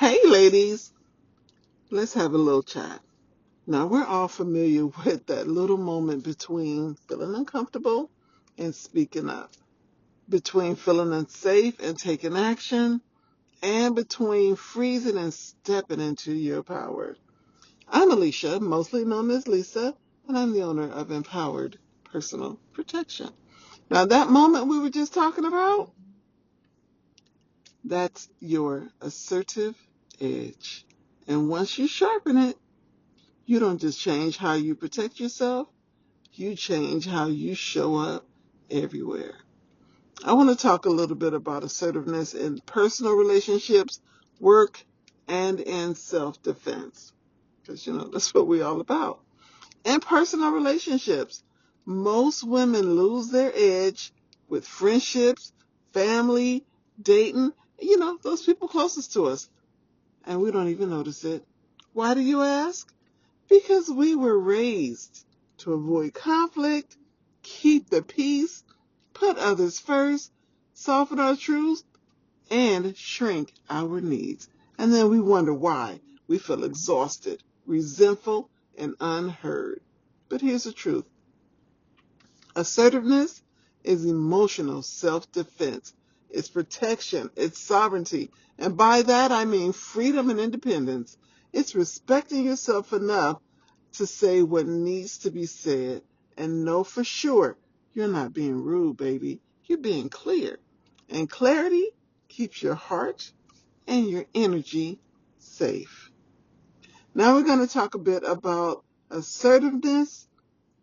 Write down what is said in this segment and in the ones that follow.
Hey, ladies, let's have a little chat. Now, we're all familiar with that little moment between feeling uncomfortable and speaking up, between feeling unsafe and taking action, and between freezing and stepping into your power. I'm Alicia, mostly known as Lisa, and I'm the owner of Empowered Personal Protection. Now, that moment we were just talking about, that's your assertive edge. And once you sharpen it, you don't just change how you protect yourself, you change how you show up everywhere. I want to talk a little bit about assertiveness in personal relationships, work, and in self-defense. Because, that's what we're all about. In personal relationships, most women lose their edge with friendships, family, dating, those people closest to us. And we don't even notice it. Why do you ask? Because we were raised to avoid conflict, keep the peace, put others first, soften our truths, and shrink our needs. And then we wonder why we feel exhausted, resentful, and unheard. But here's the truth. Assertiveness is emotional self-defense. It's protection. It's sovereignty. And by that, I mean freedom and independence. It's respecting yourself enough to say what needs to be said and know for sure you're not being rude, baby. You're being clear. And clarity keeps your heart and your energy safe. Now we're going to talk a bit about assertiveness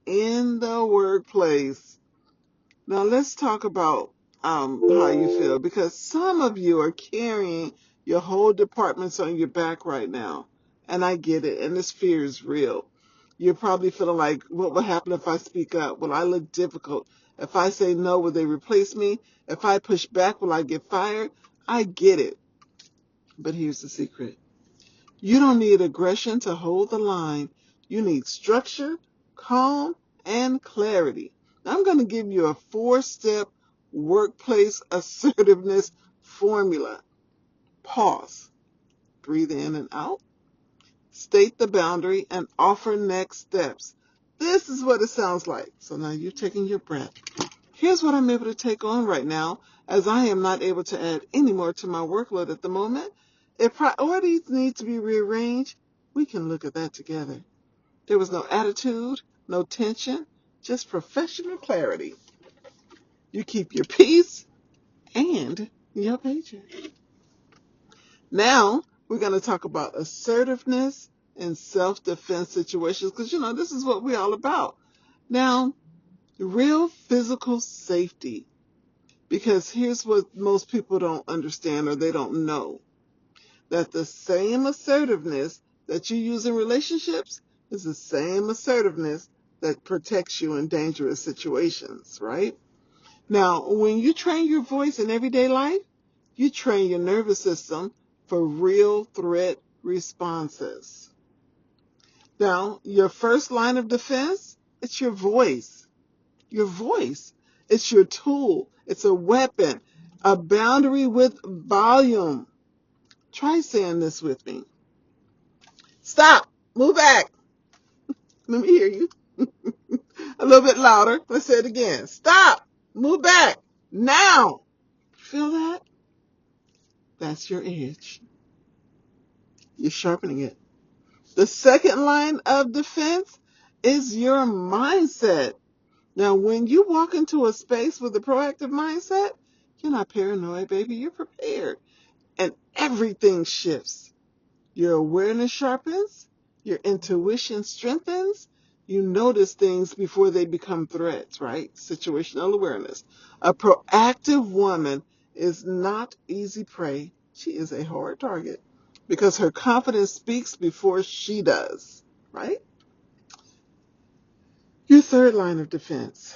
in the workplace. Now let's talk about how you feel, because some of you are carrying your whole departments on your back right now. And I get it. And this fear is real. You're probably feeling like, what will happen if I speak up? Will I look difficult? If I say no, will they replace me? If I push back, will I get fired? I get it. But here's the secret. You don't need aggression to hold the line. You need structure, calm, and clarity. Now, I'm going to give you a 4-step workplace assertiveness formula. Pause, breathe in and out, state the boundary, and offer next steps. This is what it sounds like. So now you're taking your breath. Here's what I'm able to take on right now, as I am not able to add any more to my workload at the moment. If priorities need to be rearranged, we can look at that together. There was no attitude, no tension, just professional clarity. You keep your peace and your paycheck. Now, we're going to talk about assertiveness in self-defense situations, because, this is what we're all about. Now, real physical safety. Because here's what most people don't understand, or they don't know. That the same assertiveness that you use in relationships is the same assertiveness that protects you in dangerous situations, right? Now, when you train your voice in everyday life, you train your nervous system for real threat responses. Now, your first line of defense, it's your voice. Your voice. It's your tool. It's a weapon. A boundary with volume. Try saying this with me. Stop. Move back. Let me hear you. A little bit louder. Let's say it again. Stop. Move back. Now. Feel that? That's your edge. You're sharpening it. The second line of defense is your mindset. Now, when you walk into a space with a proactive mindset, you're not paranoid, baby. You're prepared. And everything shifts. Your awareness sharpens. Your intuition strengthens. You notice things before they become threats, right? Situational awareness. A proactive woman is not easy prey. She is a hard target because her confidence speaks before she does, right? Your third line of defense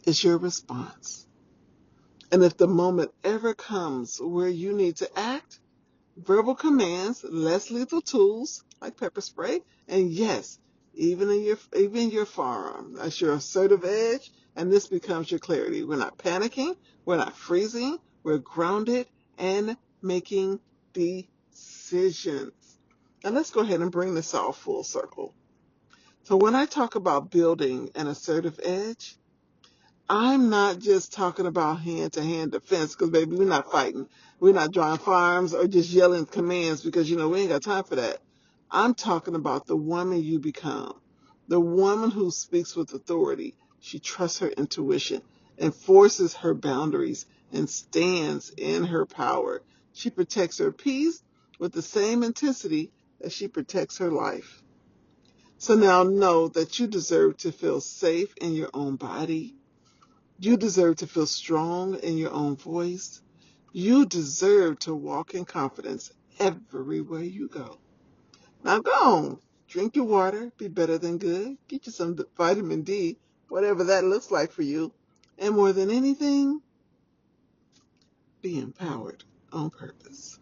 is your response. And if the moment ever comes where you need to act, verbal commands, less lethal tools like pepper spray, and yes, even your firearm. That's your assertive edge, and this becomes your clarity. We're not panicking, we're not freezing, we're grounded and making decisions. Now let's go ahead and bring this all full circle. So when I talk about building an assertive edge, I'm not just talking about hand-to-hand defense, because baby, we're not fighting. We're not drawing firearms or just yelling commands, because we ain't got time for that. I'm talking about the woman you become, the woman who speaks with authority. She trusts her intuition, enforces her boundaries, and stands in her power. She protects her peace with the same intensity that she protects her life. So now know that you deserve to feel safe in your own body. You deserve to feel strong in your own voice. You deserve to walk in confidence everywhere you go. Now go on, drink your water, be better than good, get you some vitamin D, whatever that looks like for you. And more than anything, be empowered on purpose.